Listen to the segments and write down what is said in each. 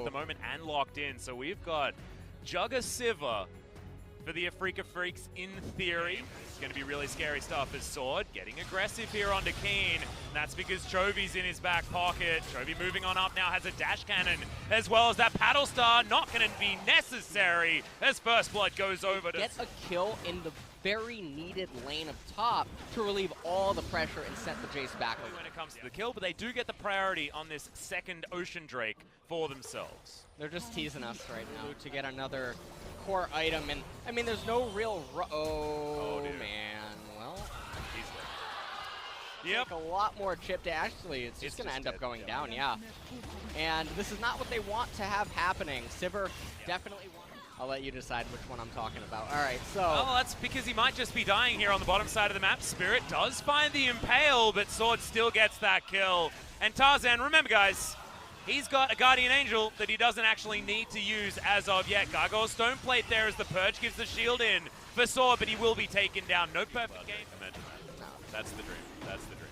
the moment and locked in. So we've got Jugger Siva for the Afreeca Freecs in theory. It's going to be really scary stuff as Sword getting aggressive here onto Keen. And that's because Chovy's in his back pocket. Chovy moving on up now, has a dash cannon as well as that paddle star. Not going to be necessary as First Blood goes over to get a kill in the very needed lane of top to relieve all the pressure and set the Jace back when it comes to the kill, but they do get the priority on this second Ocean Drake for themselves. They're just teasing us right now to get another core item, and I mean there's no real oh man, well yep, like a lot more chip to actually it's just gonna end up going down, yeah. And this is not what they want to have happening. Sivir definitely wants. I'll let you decide which one I'm talking about. All right, so. Well, that's because he might just be dying here on the bottom side of the map. Spirit does find the Impale, but Sword still gets that kill. And Tarzan, remember guys, he's got a Guardian Angel that he doesn't actually need to use as of yet. Gargoyle's Stone Plate there as the Purge gives the shield in for Sword, but he will be taken down. No perfect game. Imagine that. No. That's the dream. That's the dream.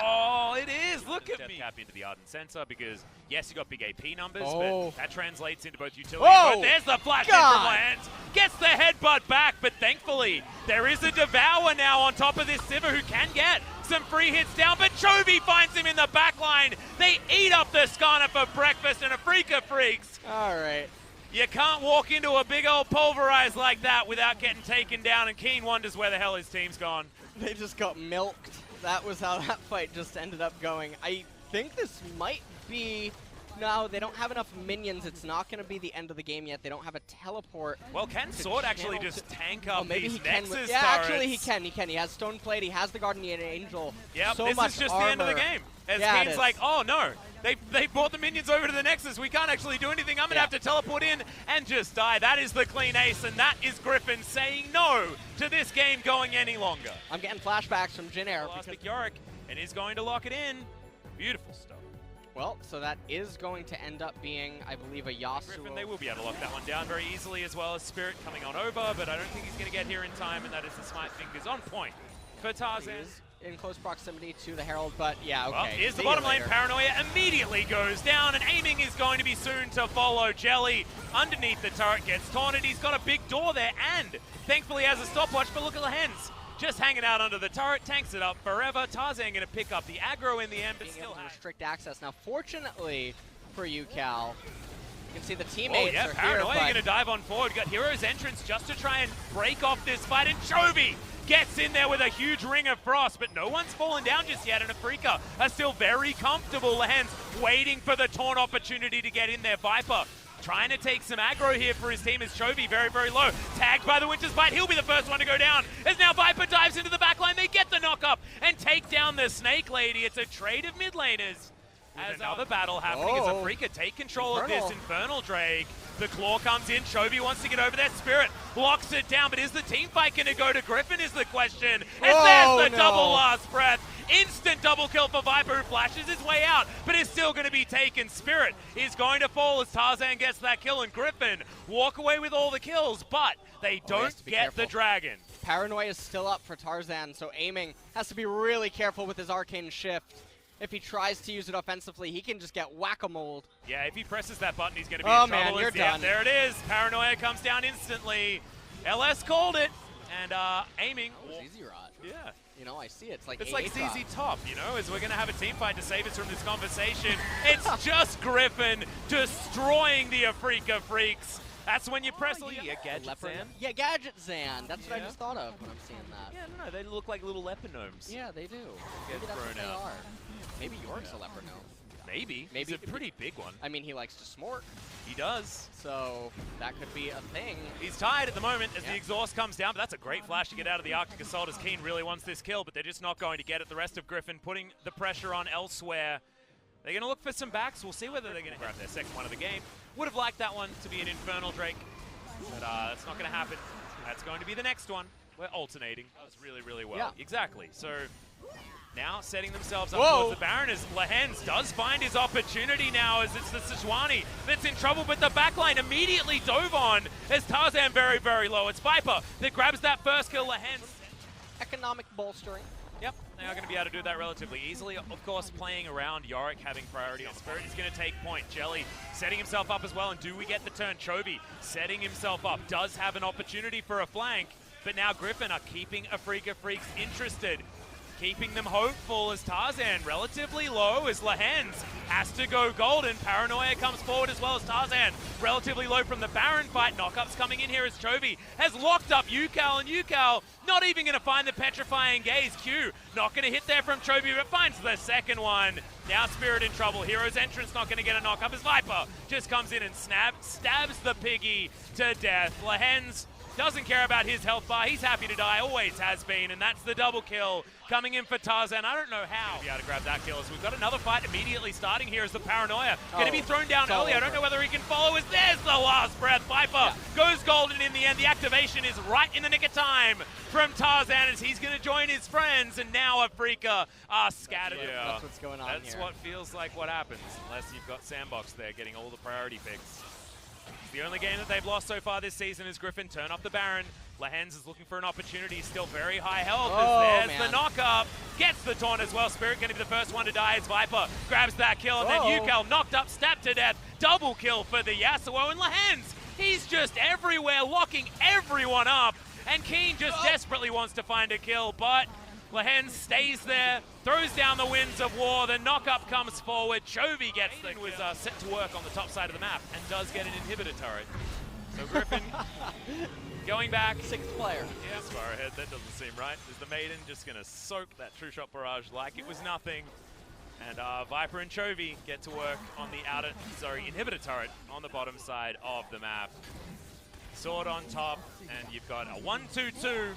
Oh, it is! Look at me! Tap into the Ardent Sensor because, yes, you got big AP numbers, but that translates into both utility. But there's the flash in from Lance. Gets the headbutt back, but thankfully, there is a Devour now on top of this Sivir who can get some free hits down, but Chovy finds him in the back line. They eat up the Skarner for breakfast, and Afreeca Freecs. All right. You can't walk into a big old pulverize like that without getting taken down, and Keen wonders where the hell his team's gone. They just got milked. That was how that fight just ended up going. I think this might be... No, they don't have enough minions. It's not going to be the end of the game yet. They don't have a teleport. Well, can Sword actually just tank up these Nexus Yeah, actually he can. He can. He has Stone Plate. He has the Guardian Angel. Yeah, so this much is just armor. the end of the game. As Keen's like, oh no, they brought the minions over to the Nexus. We can't actually do anything. I'm going to have to teleport in and just die. That is the clean ace, and that is Griffin saying no to this game going any longer. I'm getting flashbacks from Jin Air. Yorick, and is going to lock it in. Beautiful stuff. Well, so that is going to end up being, I believe, a Yasuo. Griffin, they will be able to lock that one down very easily, as well as Spirit coming on over, but I don't think he's going to get here in time, and that is the Smite Fingers on point for Tarzan. In close proximity to the Herald, but yeah, okay. Well, here's the bottom lane. Paranoia immediately goes down, and aiming is going to be soon to follow. Jelly underneath the turret gets taunted. He's got a big door there, and thankfully has a stopwatch, but look at the hens. Just hanging out under the turret, tanks it up forever. Tarzan going to pick up the aggro in the end, but still restrict access. Now, fortunately for you, Cal, you can see the teammates are Paranoia here, going to dive on forward. Got Hero's Entrance just to try and break off this fight, and Chovy gets in there with a huge ring of frost, but no one's fallen down just yet, and Afreeca are still very comfortable. Lehens waiting for the taunt opportunity to get in there. Viper trying to take some aggro here for his team as Chovy very, very low. Tagged by the Winter's Bite. He'll be the first one to go down. As now Viper dives into the backline. They get the knock up and take down the Snake Lady. It's a trade of mid laners. As another battle happening as Afreeca take control of this Infernal Drake. The claw comes in. Chovy wants to get over there. Spirit locks it down, but is the team fight going to go to Griffin is the question. And there's the double last breath. Instant double kill for Viper, who flashes his way out, but is still going to be taken. Spirit is going to fall as Tarzan gets that kill, and Griffin walk away with all the kills, but they don't get the dragon. Paranoia is still up for Tarzan, so aiming has to be really careful with his arcane shift. If he tries to use it offensively, he can just get whack-a-moled. Yeah, if he presses that button, he's going to be in trouble. Man, you're done. There it is. Paranoia comes down instantly. LS called it, and aiming. That was easy rod. Yeah. You know, I see it. It's like ZZ Top, you know, as we're going to have a team fight to save us from this conversation. It's just Griffin destroying the Afreeca Freecs. That's when you press Gadget Zan. Yeah, Gadget Zan. That's what I just thought of when I'm seeing that. Yeah, no, they look like little leper gnomes. Yeah, they do. Maybe that's what they are. Maybe York's a leper gnome. Maybe. He's a pretty big one. I mean, he likes to smork. He does. So that could be a thing. He's tied at the moment as the exhaust comes down, but that's a great flash to get out of the Arctic Assault as Keen really wants this kill, but they're just not going to get it. The rest of Griffin putting the pressure on elsewhere. They're going to look for some backs. We'll see whether they're going to grab their second one of the game. Would have liked that one to be an Infernal Drake, but that's not going to happen. That's going to be the next one. We're alternating. That was really, really well. Yeah. Exactly. So now setting themselves up towards the Baron as Lehens does find his opportunity now as it's the Sejuani that's in trouble, but the backline immediately dove on as Tarzan very, very low. It's Viper that grabs that first kill. Lehens. Economic bolstering. Yep, They are going to be able to do that relatively easily. Of course, playing around Yorick, having priority on Spirit is going to take point. Jelly setting himself up as well, and do we get the turn? Chovy setting himself up, does have an opportunity for a flank, but now Griffin are keeping Afreeca Freecs interested, keeping them hopeful as Tarzan relatively low as Lehens has to go golden. Paranoia comes forward as well as Tarzan relatively low from the Baron fight. Knockup's coming in here as Chovy has locked up Yukal, and Yukal not even going to find the petrifying gaze. Q not going to hit there from Chovy, but finds the second one. Now Spirit in trouble. Hero's entrance not going to get a knock up as Viper just comes in and stabs the piggy to death. Lehens doesn't care about his health bar. He's happy to die, always has been, and that's the double kill coming in for Tarzan. I don't know how. Be able to grab that kill. So we've got another fight immediately starting here as the Paranoia going to be thrown down early. I don't know whether he can follow as there's the last breath. Viper goes golden in the end. The activation is right in the nick of time from Tarzan as he's going to join his friends, and now Afreeca are scattered. That's what's going on here. That's what feels like what happens, unless you've got Sandbox there getting all the priority picks. The only game that they've lost so far this season is Griffin turn off the Baron. Lehens is looking for an opportunity, still very high health. There's the knock-up, gets the taunt as well. Spirit going to be the first one to die as Viper grabs that kill, and then Yukal knocked up, stabbed to death. Double kill for the Yasuo, and Lehens, he's just everywhere, locking everyone up. And Keen just desperately wants to find a kill, but Lehens stays there, throws down the winds of war, the knock-up comes forward, Chovy gets the was set to work on the top side of the map and does get an inhibitor turret. So Griffin going back. Sixth player. Yeah, as far ahead, that doesn't seem right. Is the Maiden just going to soak that True Shot Barrage like it was nothing. And Viper and Chovy get to work on the inhibitor turret on the bottom side of the map. Sword on top, and you've got a 1-2-2.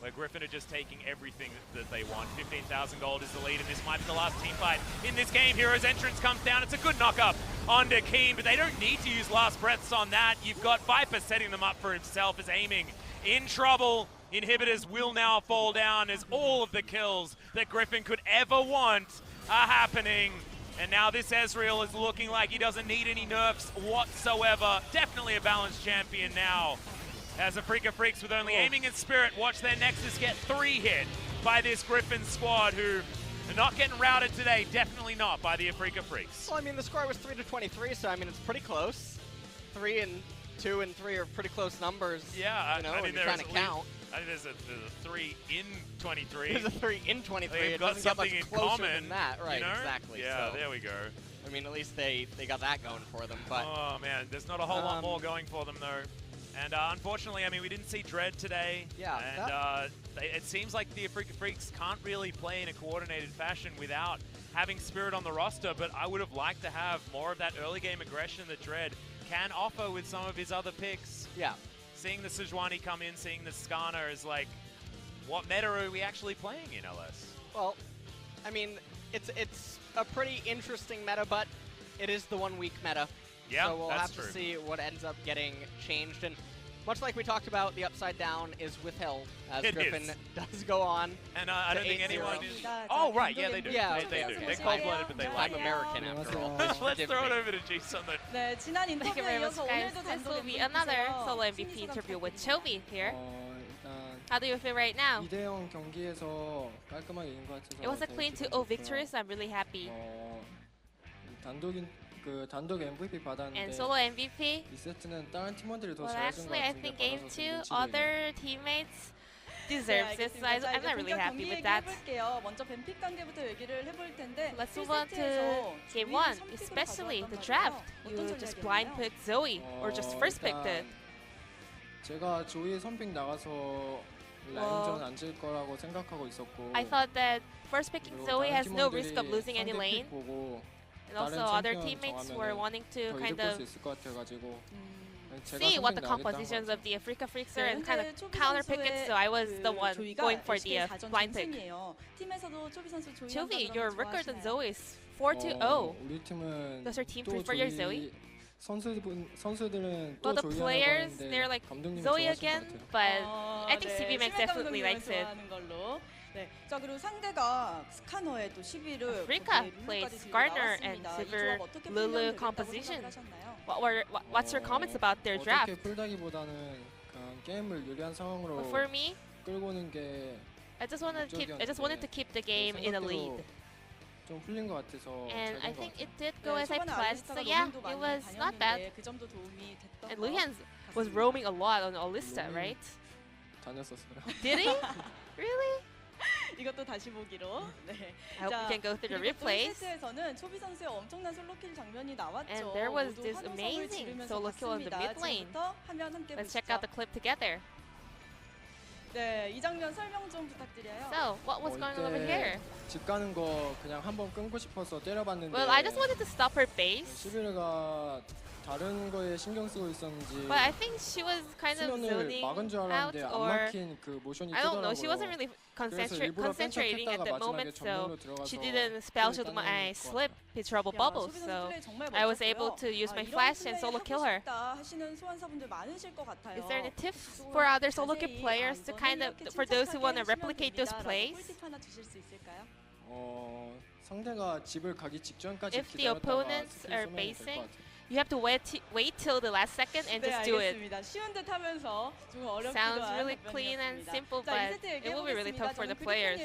Where Griffin are just taking everything that they want. 15,000 gold is the lead, and this might be the last team fight in this game. Hero's entrance comes down. It's a good knock-up onto Keen, but they don't need to use last breaths on that. You've got Viper setting them up for himself as aiming in trouble. Inhibitors will now fall down as all of the kills that Griffin could ever want are happening. And now this Ezreal is looking like he doesn't need any nerfs whatsoever. Definitely a balanced champion now. As Afreeca Freecs with only aiming and Spirit, watch their Nexus get 3 hit by this Griffin squad, who are not getting routed today. Definitely not by the Afreeca Freecs. Well, I mean, the score was 3-23, so I mean, it's pretty close. 3 and 2 and 3 are pretty close numbers. Yeah, you know, I mean, when you're trying to count. I think there's a 3 in 23. There's a 3 in 23. They've got something in common than that, right? You know? Exactly. Yeah, so, there we go. I mean, at least they got that going for them. But oh man, there's not a whole lot more going for them though. And unfortunately, I mean, we didn't see Dread today. Yeah. And it seems like the Afreeca Freecs can't really play in a coordinated fashion without having Spirit on the roster, but I would have liked to have more of that early game aggression that Dread can offer with some of his other picks. Yeah. Seeing the Sejuani come in, seeing the Skarner is like, what meta are we actually playing in LS? Well, I mean, it's a pretty interesting meta, but it is the 1 week meta. Yeah, so we'll that's have to true. see what ends up getting changed. And much like we talked about, the upside down is withheld as Griffin does go on. And I don't think anyone is... Oh, right, yeah, they do. Yeah, they do. They're cold-blooded, but they like I'm it. American after all. Let's throw it over to G Summit. 네, 지난 Thank you very much, 인터뷰에 이어서 guys. 오늘도 This will be 단독 another solo MVP세요. MVP interview with Chovy here. 일단 How do you feel right now? 2대0 경기에서 깔끔하게 이긴 것 같아서 It was a 되게 clean 기분 2-0 좋고요. victory, so I'm really happy. 단독 MVP And 받았는데 solo MVP? 이 세트는 다른 팀원들이 더 Well, 잘해준 것 actually, I 같은데 think game 받아서 2, 눈치를 other teammates deserves it, so I'm not really happy with that. 해볼게요. 먼저 뱀픽 관계부터 얘기를 해볼 텐데 Let's move on to game 1, especially the draft. You just blind picked Zoe, or just first picked it. 제가 조이의 선픽 나가서 라인전 안 질 거라고 생각하고 있었고 I thought that first picking 그리고 Zoe 다른 has no 팀원들이 risk of losing any 상대 lane. 픽 보고 And also 다른 other 챔피언 teammates 정하면은 were wanting to 더 kind 이득 볼 of 수 있을 것 같아가지고 제가 see what 선픽 the 나가겠다는 compositions 거죠. of the Afreeca Freecs are and kind of counter pick it, so I was the one going for the blind pick. 팀에서도 초비 선수 조이 Chovy, your record on Zoe is 4-0. 우리 팀은 Does your team 또 prefer your 조이 Zoe? 선수들은 또 Well, the 조이 players, 하는 they're 거 like 감독님이 Zoe 좋아하실 again, 것 같아요. but I think CBMX definitely likes it. 네. 자 그리고 상대가 스카너에 또 11을 Afreeca plays Skarner and Sivir Lulu composition. What's your comments about their draft? 어떻게 풀다기보다는 그냥 게임을 유리한 상황으로 But for me, 끌고 오는 게 I just wanted to keep the game in a lead. 좀 풀린 것 같아서 And I 잘된 것 think 같아요. it did go as I 초반에 planned. So 알리스타가 yeah, 로밍도 it 많이 was not bad. 다녔는데 그 점도 도움이 됐던 And 것 Luhyun was 같습니다. roaming a lot on Alista, 로밍. right? 다녔었어요. Did he? Really? 이것도 다시 보기로. 네. I hope we can go through the 그리고 또 replays. 1세트에서는 초비 선수의 엄청난 솔로킬 장면이 나왔죠. And there was 모두 this 환호성을 amazing 지르면서 solo kill in the 갔습니다. mid lane. 지금부터 화면 함께 Let's 보시죠. check out the clip together. 네, 이 장면 설명 좀 부탁드려요. So, what was going on over here? 집 가는 거 그냥 한번 끊고 싶어서 때려봤는데 Well, I just wanted to stop her base, 시비르가 다른 거에 신경 쓰고 있었는지 but I think she was kind of 수면을 zoning 막은 줄 out, 알았는데 안 or 막힌 그 모션이 I don't know. She wasn't 뜨더라고요. really 그래서 일부러 concentrating at 뺀척했다가 that 마지막에 moment, so 정면으로 들어가서 she didn't spell shoot my 따내는 것 slip 같아요. his trouble 야, bubble. 초비 선수 So 플레이 정말 I was 멋졌고요. able to use my 이런 flash and 플레이 solo 하고 kill her. 싶다 하시는 소환사분들 많으실 것 같아요. Is there any tips for other solo kill players to kind of, for those who want to replicate those plays? 꿀팁 하나 주실 수 있을까요? 상대가 집을 가기 직전까지 If the 기다렸다가 opponents 스킬 are 쏘면 될것 basing, 같아요. you have to wait till the last second and 네, just do it. 알겠습니다. 쉬운 듯 하면서 좀 어렵기도 Sounds 한 really clean and 답변이었습니다. simple, 자, but 2세트 it will be really tough for the players.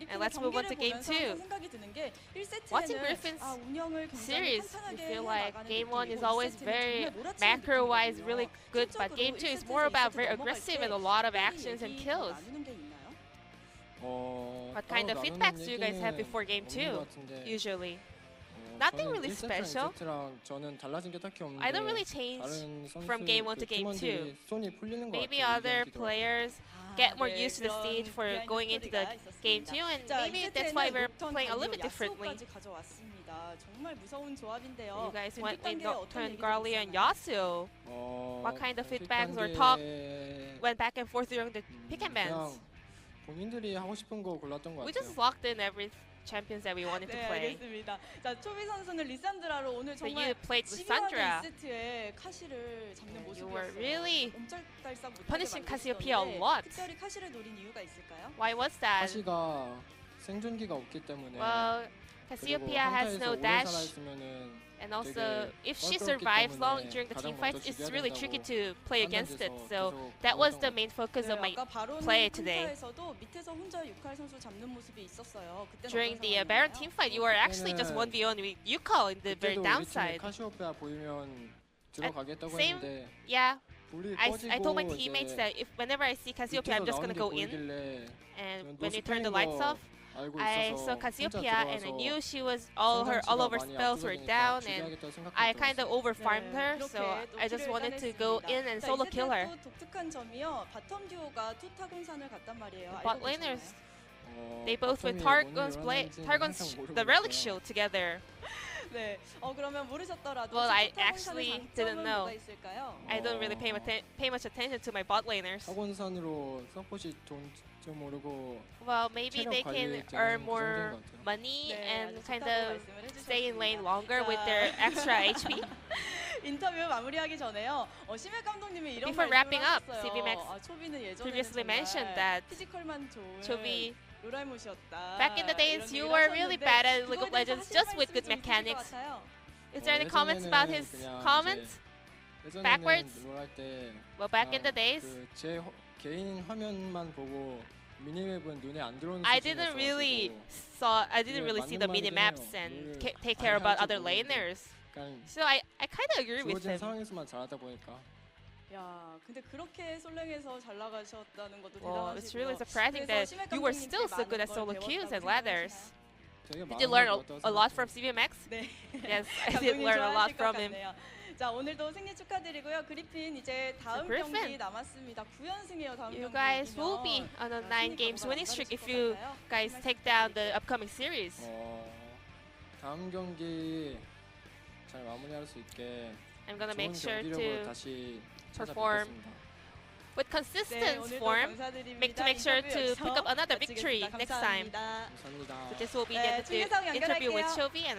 And let's move on to game 2. 생각이 드는 게 1세트에는 Watching Griffin's 운영을 굉장히 series, 탄탄하게 you feel like 해나가는 game 1 is 느낌이고 always 2세트는 very 정말 몰아치는 macro-wise 느낌이거든요. really good, but game 2 is more about very aggressive and a lot of actions and kills. 나누는 게 있나요? What kind of feedbacks do you guys have before game 2, usually? Nothing really special. 저는 달라진 게 딱히 없는데 I don't really change 다른 선수 from game 1 to game 2. 팀원들이 손이 풀리는 것 Maybe 같아요. other 이전 기대와. players get more used to the stage for going into the game 2, and maybe that's why we're playing a little bit differently. 가져왔습니다. 정말 무서운 조합인데요. You guys went 빅 with 단계에 어떤 Nocturne, 얘기들이 Garlia, and 있었나요? Yasuo. What kind of feedbacks or 빅 talk 단계 went back and forth during the pick and bans? 그냥 본인들이 하고 싶은 거 골랐던 것 We 같아요. just locked in every champions that we wanted to 네, play. 알겠습니다. 자, 초비 선수는 리산드라로 오늘 So 정말 you played with 12화의 Sandra. 2세트에 카시를 잡는 You 모습이었어요. were really 옴짝달싹 못하게 punishing 만드시던데 Cassiopeia a lot. 특별히 카시를 노린 이유가 있을까요? Why was that? 사시가 생존기가 없기 때문에 Well, Cassiopeia has no dash, and also if she survives long during the team fights, it's really tricky to play against it. So that was the main focus of my 아까 바론 play today. 행사에서도 밑에서 혼자 유칼 선수 잡는 모습이 있었어요. 그때는 During 어떤 the Baron 상황이었나요? team fight, you were actually just 1v1 with Yukal in the very downside. 카시오페아 보이면 들어가겠다고 same- 했는데 Yeah, 불이 I told my 꺼지고 teammates 이제 that if whenever I see Cassiopeia, I'm just gonna go in. 보이길래 And 너 when we turned the 스페인 lights 거 off, 알고 I 있어서 saw 혼자 Cassiopeia and I 들어와서 knew she was all 성장치가 of her 많이 spells were 앞서가니까 down, and 죽여야겠다고 I 생각했던 kind of 것 overfarmed her, 그렇게 so 또 I just 킬을 wanted to go 따냈습니다. in and 자, solo 이 kill her. 세트의 또 독특한 점이요. 바텀 듀오가 투타군산을 갔단 말이에요. The bot 알고 laners, 계셨나요? they both with Targon's the relic shield together. 네. 그러면 모르셨더라도 Well, I 투타군산의 actually 장점은 didn't know. 뭐가 있을까요? I don't really pay much attention to my bot laners. 학원산으로 서폿이 돈 좀 모르고 Well, maybe 체력 they 관리 can 때문에 earn 그 more 정도인 것 같아요. money 네, and 아주 kind 좋다고 of 말씀을 stay in lane 해주셨습니다. longer with their extra HP. 인터뷰 마무리하기 전에요. 심해 감독님이 이런 Before 말씀을 wrapping up, 하셨어요. CVMax 초비는 예전에는 previously 정말 mentioned that 피지컬만 좋은 Chobi, 로랄못이었다. back in the days, 이런 you 얘기를 were really 하셨는데 bad at League 그거에 of 대해서 Legends 하실 just with 말씀이 good 좀 있으실 것 mechanics. 같아요. Is there any comments about his 예전에는 comments? 예전에는 backwards? 롤할 때 Well, back in the days, 제 개인 화면만 보고 미니맵은 눈에 안 들어오는 I didn't really see the mini maps and take care about other laners. 그러니까 So I kind of agree with 주어진 him. 상황에서만 잘하다 보니까 야, 근데 그렇게 솔랭에서 잘 나가셨다는 것도 Well, it's really 대단하시고요. surprising 그래서 that 심해 you were 감독님께 still so good at 많은 solo 걸 queues and 배웠다고 ladders. 생각하시나요? 되게 Did you 많은 learn 걸 얻었다고 a lot from 생각해요. CVMax? 네. Yes, I did 감독님 learn a lot 좋아하실 것 from him. 같네요. 자, 오늘도 승리 축하드리고요. 그리핀 이제 다음 Griffin. 경기 남았습니다. 9연승이에요. 다음 You 경기 guys will 이기면. be on a 자, 9 승리 games 각오가 winning streak if 남다르실 you 것 같아요. guys 말씀 take down the 부탁드릴게요. upcoming series. 다음 경기 잘 마무리할 수 있게 I'm gonna 좋은 make sure 경기력으로 to 다시 perform 찾아뵙겠습니다. with 네, consistent 오늘도 form 감사드립니다. make sure 인터뷰 to 여기서 pick up another victory 마치겠습니다. next time. 감사합니다. 감사합니다. So this will be 네, the end of the 중계석 interview with 연결할게요. Chovy and